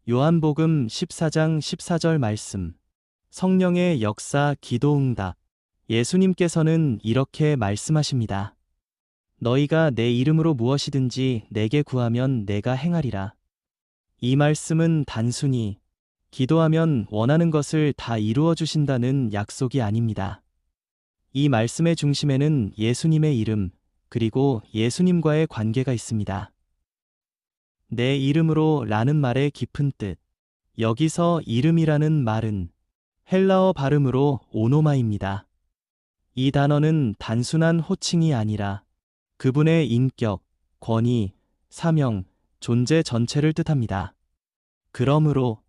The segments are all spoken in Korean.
요한복음 14장 14절 말씀. 성령의 역사 기도응답. 예수님께서는 이렇게 말씀하십니다. 너희가 내 이름으로 무엇이든지 내게 구하면 내가 행하리라. 이 말씀은 단순히 기도하면 원하는 것을 다 이루어 주신다는 약속이 아닙니다. 이 말씀의 중심에는 예수님의 이름, 그리고 예수님과의 관계가 있습니다. 내 이름으로 라는 말의 깊은 뜻. 여기서 이름이라는 말은 헬라어 발음으로 오노마입니다. 이 단어는 단순한 호칭이 아니라 그분의 인격, 권위, 사명, 존재 전체를 뜻합니다. 그러므로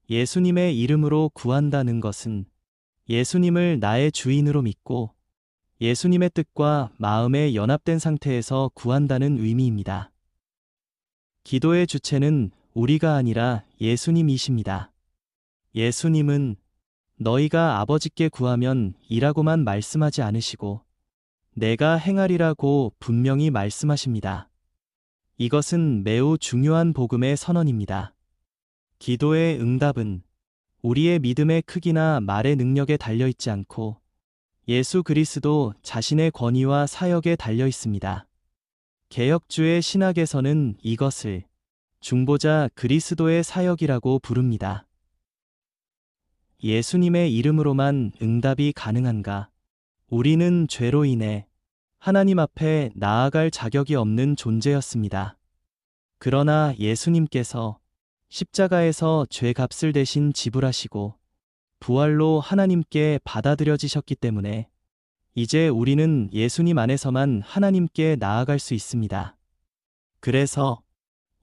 예수님의 이름으로 구한다는 것은 예수님을 나의 주인으로 믿고 예수님의 뜻과 마음에 연합된 상태에서 구한다는 의미입니다. 기도의 주체는 우리가 아니라 예수님이십니다. 예수님은 너희가 아버지께 구하면 이라고만 말씀하지 않으시고 내가 행하리라고 분명히 말씀하십니다. 이것은 매우 중요한 복음의 선언입니다. 기도의 응답은 우리의 믿음의 크기나 말의 능력에 달려있지 않고 예수 그리스도 자신의 권위와 사역에 달려 있습니다. 개혁주의 신학에서는 이것을 중보자 그리스도의 사역이라고 부릅니다. 예수님의 이름으로만 응답이 가능한가? 우리는 죄로 인해 하나님 앞에 나아갈 자격이 없는 존재였습니다. 그러나 예수님께서 십자가에서 죄값을 대신 지불하시고 부활로 하나님께 받아들여지셨기 때문에 이제 우리는 예수님 안에서만 하나님께 나아갈 수 있습니다. 그래서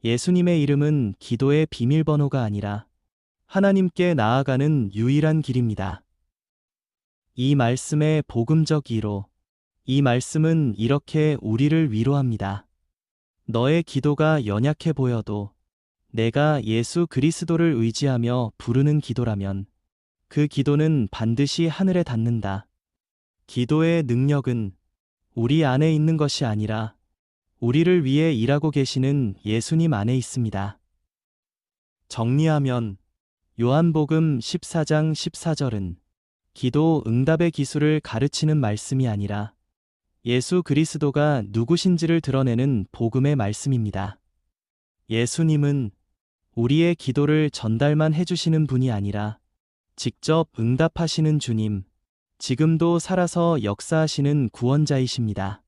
예수님의 이름은 기도의 비밀번호가 아니라 하나님께 나아가는 유일한 길입니다. 이 말씀의 복음적 이로, 이 말씀은 이렇게 우리를 위로합니다. 너의 기도가 연약해 보여도 내가 예수 그리스도를 의지하며 부르는 기도라면 그 기도는 반드시 하늘에 닿는다. 기도의 능력은 우리 안에 있는 것이 아니라 우리를 위해 일하고 계시는 예수님 안에 있습니다. 정리하면 요한복음 14장 14절은 기도 응답의 기술을 가르치는 말씀이 아니라 예수 그리스도가 누구신지를 드러내는 복음의 말씀입니다. 예수님은 우리의 기도를 전달만 해주시는 분이 아니라 직접 응답하시는 주님, 지금도 살아서 역사하시는 구원자이십니다.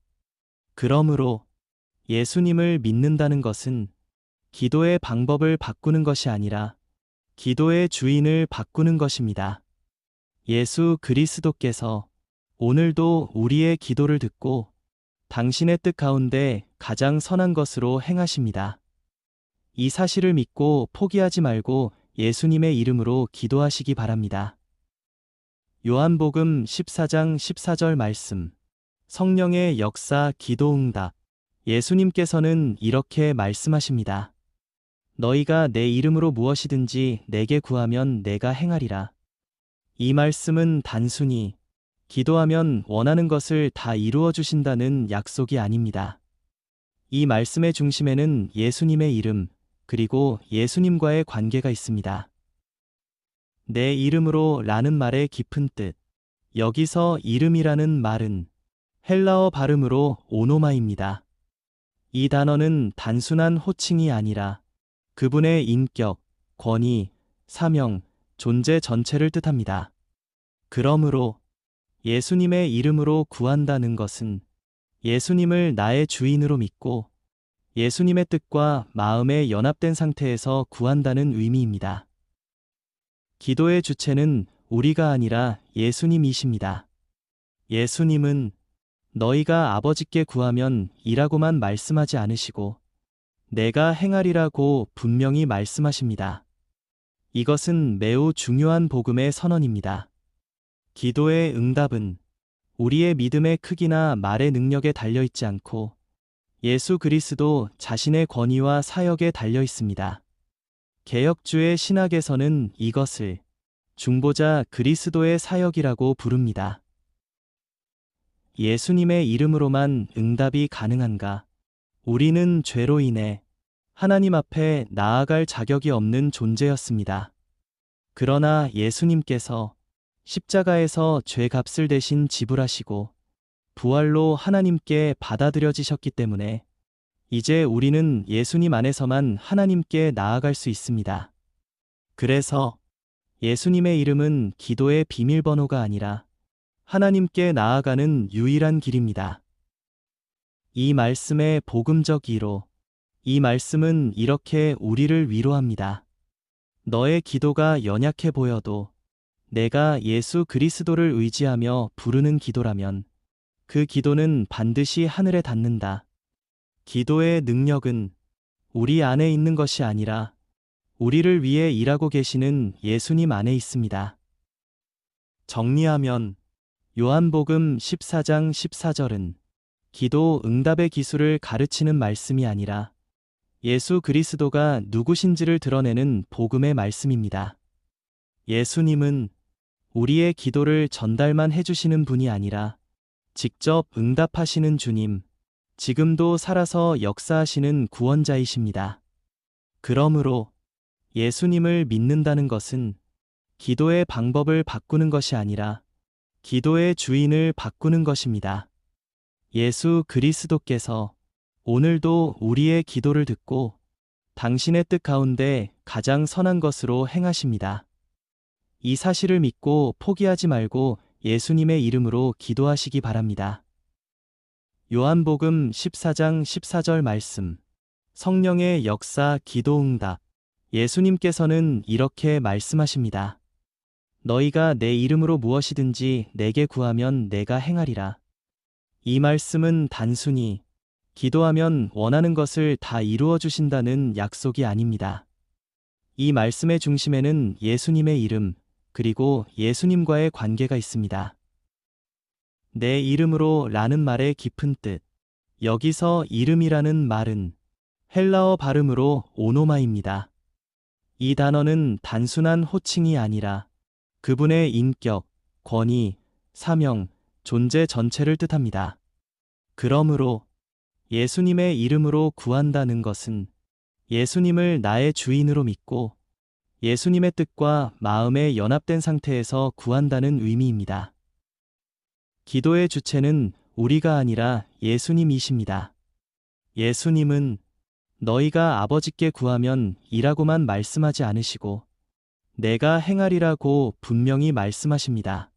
그러므로 예수님을 믿는다는 것은 기도의 방법을 바꾸는 것이 아니라 기도의 주인을 바꾸는 것입니다. 예수 그리스도께서 오늘도 우리의 기도를 듣고 당신의 뜻 가운데 가장 선한 것으로 행하십니다. 이 사실을 믿고 포기하지 말고 예수님의 이름으로 기도하시기 바랍니다. 요한복음 14장 14절 말씀. 성령의 역사 기도응답. 예수님께서는 이렇게 말씀하십니다. 너희가 내 이름으로 무엇이든지 내게 구하면 내가 행하리라. 이 말씀은 단순히 기도하면 원하는 것을 다 이루어 주신다는 약속이 아닙니다. 이 말씀의 중심에는 예수님의 이름, 그리고 예수님과의 관계가 있습니다. 내 이름으로 라는 말의 깊은 뜻. 여기서 이름이라는 말은 헬라어 발음으로 오노마입니다. 이 단어는 단순한 호칭이 아니라 그분의 인격, 권위, 사명, 존재 전체를 뜻합니다. 그러므로 예수님의 이름으로 구한다는 것은 예수님을 나의 주인으로 믿고 예수님의 뜻과 마음에 연합된 상태에서 구한다는 의미입니다. 기도의 주체는 우리가 아니라 예수님이십니다. 예수님은 너희가 아버지께 구하면 이라고만 말씀하지 않으시고 내가 행하리라고 분명히 말씀하십니다. 이것은 매우 중요한 복음의 선언입니다. 기도의 응답은 우리의 믿음의 크기나 말의 능력에 달려있지 않고 예수 그리스도 자신의 권위와 사역에 달려 있습니다. 개혁주의 신학에서는 이것을 중보자 그리스도의 사역이라고 부릅니다. 예수님의 이름으로만 응답이 가능한가? 우리는 죄로 인해 하나님 앞에 나아갈 자격이 없는 존재였습니다. 그러나 예수님께서 십자가에서 죄 값을 대신 지불하시고 부활로 하나님께 받아들여지셨기 때문에 이제 우리는 예수님 안에서만 하나님께 나아갈 수 있습니다. 그래서 예수님의 이름은 기도의 비밀번호가 아니라 하나님께 나아가는 유일한 길입니다. 이 말씀의 복음적 이로, 이 말씀은 이렇게 우리를 위로합니다. 너의 기도가 연약해 보여도 내가 예수 그리스도를 의지하며 부르는 기도라면 그 기도는 반드시 하늘에 닿는다. 기도의 능력은 우리 안에 있는 것이 아니라 우리를 위해 일하고 계시는 예수님 안에 있습니다. 정리하면 요한복음 14장 14절은 기도 응답의 기술을 가르치는 말씀이 아니라 예수 그리스도가 누구신지를 드러내는 복음의 말씀입니다. 예수님은 우리의 기도를 전달만 해주시는 분이 아니라 직접 응답하시는 주님, 지금도 살아서 역사하시는 구원자이십니다. 그러므로 예수님을 믿는다는 것은 기도의 방법을 바꾸는 것이 아니라 기도의 주인을 바꾸는 것입니다. 예수 그리스도께서 오늘도 우리의 기도를 듣고 당신의 뜻 가운데 가장 선한 것으로 행하십니다. 이 사실을 믿고 포기하지 말고 예수님의 이름으로 기도하시기 바랍니다. 요한복음 14장 14절 말씀. 성령의 역사 기도응답. 예수님께서는 이렇게 말씀하십니다. 너희가 내 이름으로 무엇이든지 내게 구하면 내가 행하리라. 이 말씀은 단순히 기도하면 원하는 것을 다 이루어 주신다는 약속이 아닙니다. 이 말씀의 중심에는 예수님의 이름, 그리고 예수님과의 관계가 있습니다. 내 이름으로 라는 말의 깊은 뜻. 여기서 이름이라는 말은 헬라어 발음으로 오노마입니다. 이 단어는 단순한 호칭이 아니라 그분의 인격, 권위, 사명, 존재 전체를 뜻합니다. 그러므로 예수님의 이름으로 구한다는 것은 예수님을 나의 주인으로 믿고 예수님의 뜻과 마음에 연합된 상태에서 구한다는 의미입니다. 기도의 주체는 우리가 아니라 예수님이십니다. 예수님은 너희가 아버지께 구하면 이라고만 말씀하지 않으시고 내가 행하리라고 분명히 말씀하십니다.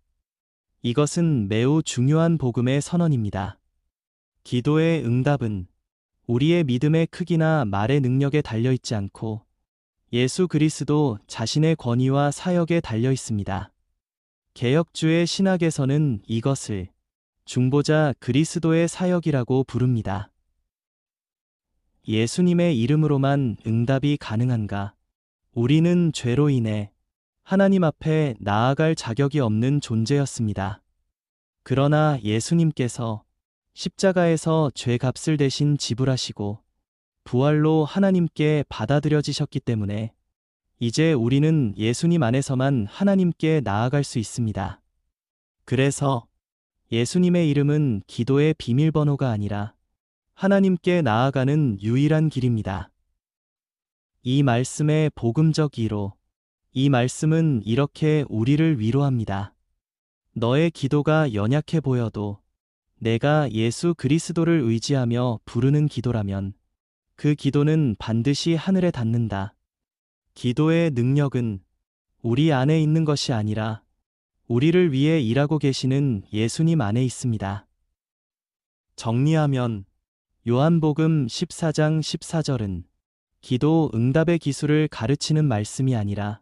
이것은 매우 중요한 복음의 선언입니다. 기도의 응답은 우리의 믿음의 크기나 말의 능력에 달려 있지 않고 예수 그리스도 자신의 권위와 사역에 달려 있습니다. 개혁주의 신학에서는 이것을 중보자 그리스도의 사역이라고 부릅니다. 예수님의 이름으로만 응답이 가능한가? 우리는 죄로 인해 하나님 앞에 나아갈 자격이 없는 존재였습니다. 그러나 예수님께서 십자가에서 죄 값을 대신 지불하시고 부활로 하나님께 받아들여지셨기 때문에 이제 우리는 예수님 안에서만 하나님께 나아갈 수 있습니다. 그래서 예수님의 이름은 기도의 비밀번호가 아니라 하나님께 나아가는 유일한 길입니다. 이 말씀의 복음적 이로, 이 말씀은 이렇게 우리를 위로합니다. 너의 기도가 연약해 보여도 내가 예수 그리스도를 의지하며 부르는 기도라면 그 기도는 반드시 하늘에 닿는다. 기도의 능력은 우리 안에 있는 것이 아니라 우리를 위해 일하고 계시는 예수님 안에 있습니다. 정리하면 요한복음 14장 14절은 기도 응답의 기술을 가르치는 말씀이 아니라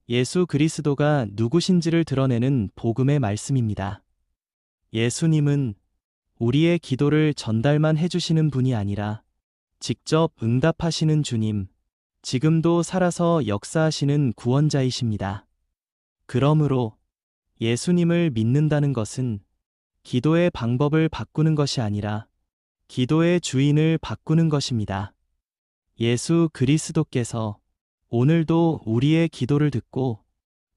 예수 그리스도가 누구신지를 드러내는 복음의 말씀입니다. 예수님은 우리의 기도를 전달만 해주시는 분이 아니라 직접 응답하시는 주님, 지금도 살아서 역사하시는 구원자이십니다. 그러므로 예수님을 믿는다는 것은 기도의 방법을 바꾸는 것이 아니라 기도의 주인을 바꾸는 것입니다. 예수 그리스도께서 오늘도 우리의 기도를 듣고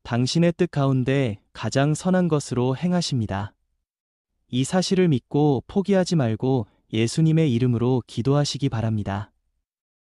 당신의 뜻 가운데 가장 선한 것으로 행하십니다. 이 사실을 믿고 포기하지 말고 예수님의 이름으로 기도하시기 바랍니다.